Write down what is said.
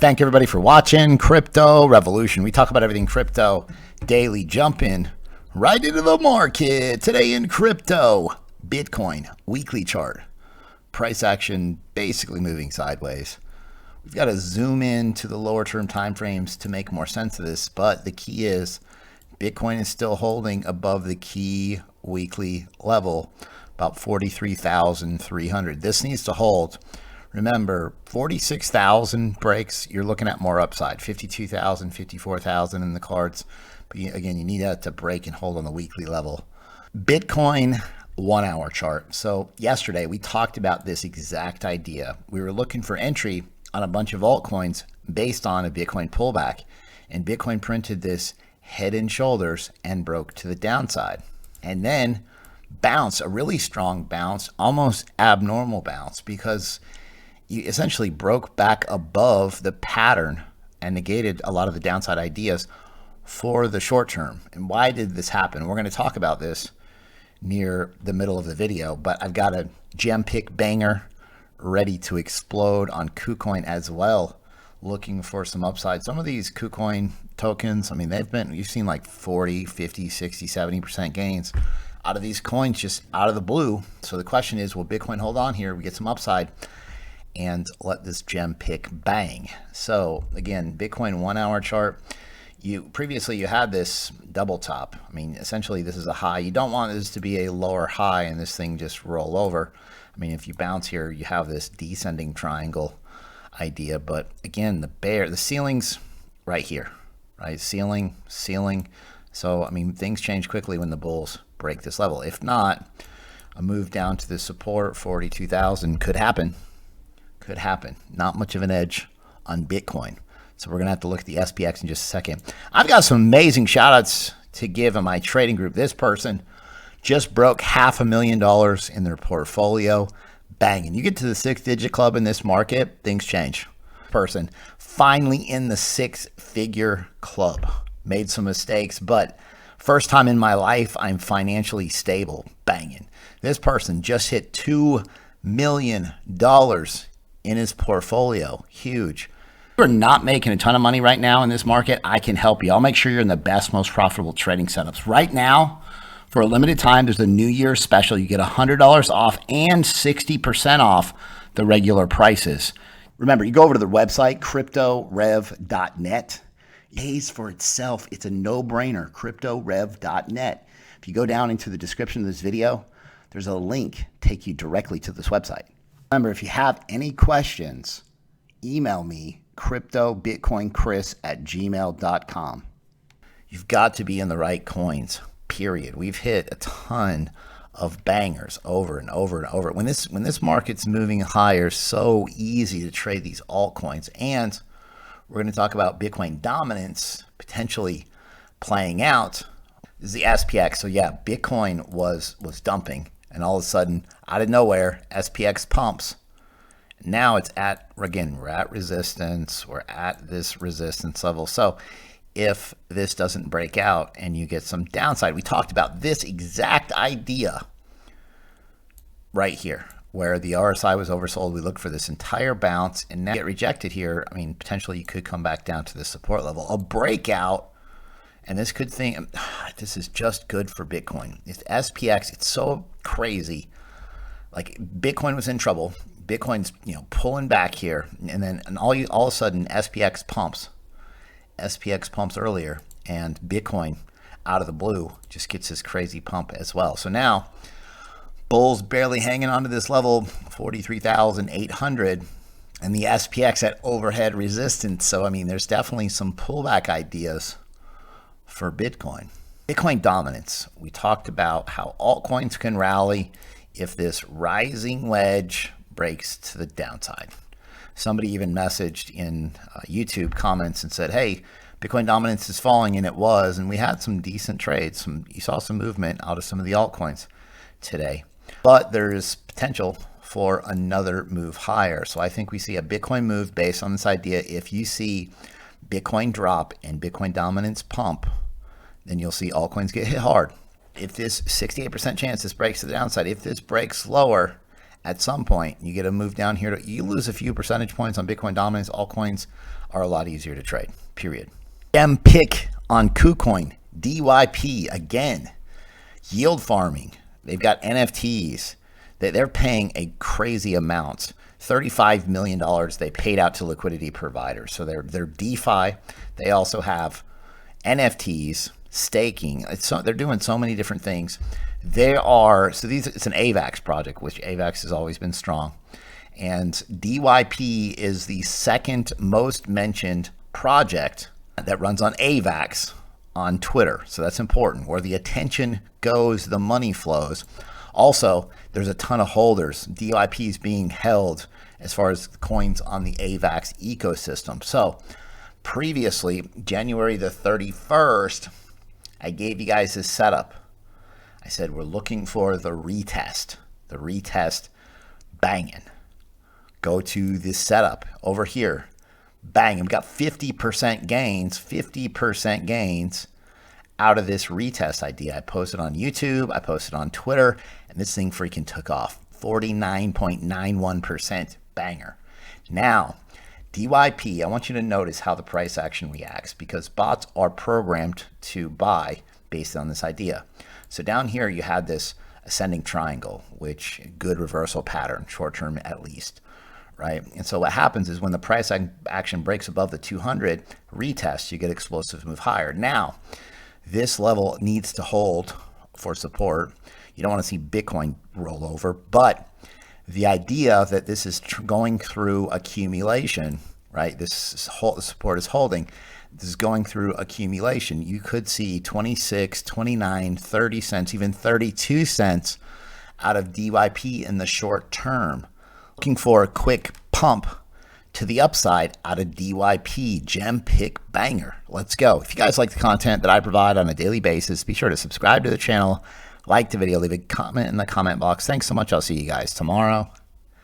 thank everybody for watching Crypto Revolution. We talk about everything crypto daily, jumping right into the market. Today in crypto, Bitcoin, weekly chart, price action basically moving sideways. We've got to zoom in to the lower term time frames to make more sense of this, but the key is Bitcoin is still holding above the key weekly level, about 43,300. This needs to hold. Remember, 46,000 breaks, you're looking at more upside. 52,000, 54,000 in the cards. But again, you need that to break and hold on the weekly level. Bitcoin 1 hour chart. So yesterday we talked about this exact idea. We were looking for entry on a bunch of altcoins based on a Bitcoin pullback. And Bitcoin printed this head and shoulders and broke to the downside. And then bounce, a really strong bounce, almost abnormal bounce, because you essentially broke back above the pattern and negated a lot of the downside ideas for the short term. And why did this happen? We're going to talk about this near the middle of the video, but I've got a gem pick banger ready to explode on Kucoin as well, looking for some upside. Some of these Kucoin tokens, I mean, you've seen like 40, 50, 60, 70% gains out of these coins just out of the blue. So the question is, will Bitcoin hold on here? We get some upside and let this gem pick bang. So again, Bitcoin 1 hour chart. Previously you had this double top. I mean, essentially this is a high. You don't want this to be a lower high and this thing just roll over. I mean, if you bounce here, you have this descending triangle idea. But again, the ceiling's right here, right? Ceiling. So I mean, things change quickly when the bulls break this level. If not, a move down to the support 42,000 could happen. Not much of an edge on Bitcoin. So we're going to have to look at the SPX in just a second. I've got some amazing shout outs to give in my trading group. This person just broke $500,000 in their portfolio. Banging. You get to the 6-digit club in this market, things change. Person finally in the 6-figure club. Made some mistakes, but first time in my life I'm financially stable. Banging. This person just hit $2 million in his portfolio. Huge. If you're not making a ton of money right now in this market, I can help you. I'll make sure you're in the best, most profitable trading setups. Right now, for a limited time, there's a New Year's special. You get $100 off and 60% off the regular prices. Remember, you go over to the website, cryptorev.net. It pays for itself. It's a no-brainer, cryptorev.net. If you go down into the description of this video, there's a link take you directly to this website. Remember, if you have any questions, email me, cryptobitcoinchris@gmail.com. You've got to be in the right coins, period. We've hit a ton of bangers over and over and over. When this market's moving higher, so easy to trade these altcoins. And we're going to talk about Bitcoin dominance potentially playing out. This is the SPX. So yeah, Bitcoin was dumping. And all of a sudden, out of nowhere, SPX pumps. Now it's we're at resistance. We're at this resistance level. So if this doesn't break out and you get some downside, we talked about this exact idea right here, where the RSI was oversold. We looked for this entire bounce and now get rejected here. I mean, potentially you could come back down to the support level. A breakout. And this this is just good for Bitcoin. It's SPX. It's so crazy. Like Bitcoin was in trouble. Bitcoin's pulling back here, and all of a sudden SPX pumps. SPX pumps earlier, and Bitcoin out of the blue just gets this crazy pump as well. So now bulls barely hanging onto this level, 43,800, and the SPX at overhead resistance. So I mean, there's definitely some pullback ideas for Bitcoin. Bitcoin dominance. We talked about how altcoins can rally if this rising wedge breaks to the downside. Somebody even messaged in YouTube comments and said, hey, Bitcoin dominance is falling, and it was, and we had some decent trades. You saw some movement out of some of the altcoins today, but there is potential for another move higher. So I think we see a Bitcoin move based on this idea. If you see Bitcoin drop and Bitcoin dominance pump, then you'll see altcoins get hit hard. If this 68% chance this breaks to the downside, if this breaks lower at some point, you get a move down here. You lose a few percentage points on Bitcoin dominance. Altcoins are a lot easier to trade, period. Gem pick on Kucoin. DYP, again, yield farming. They've got NFTs. They're paying a crazy amount. $35 million they paid out to liquidity providers. So they're DeFi. They also have NFTs, staking. They're doing so many different things. It's an AVAX project, which AVAX has always been strong. And DYP is the second most mentioned project that runs on AVAX on Twitter. So that's important. Where the attention goes, the money flows. Also, there's a ton of holders. DYP is being held as far as coins on the AVAX ecosystem. So previously, January the 31st, I gave you guys this setup. I said, we're looking for the retest. The retest banging. Go to this setup over here. Bang. We got 50% gains. 50% gains out of this retest idea. I posted on YouTube. I posted on Twitter. And this thing freaking took off. 49.91% banger. Now, DYP, I want you to notice how the price action reacts because bots are programmed to buy based on this idea. So down here, you had this ascending triangle, which good reversal pattern, short term at least, right? And so what happens is when the price action breaks above the 200 retest, you get explosive move higher. Now, this level needs to hold for support. You don't want to see Bitcoin roll over, but the idea that this is going through accumulation, right? This support is holding. This is going through accumulation. You could see 26, 29, 30 cents, even 32 cents out of DYP in the short term. Looking for a quick pump to the upside out of DYP. Gem pick banger. Let's go. If you guys like the content that I provide on a daily basis, be sure to subscribe to the channel, like the video, leave a comment in the comment box. Thanks so much. I'll see you guys tomorrow.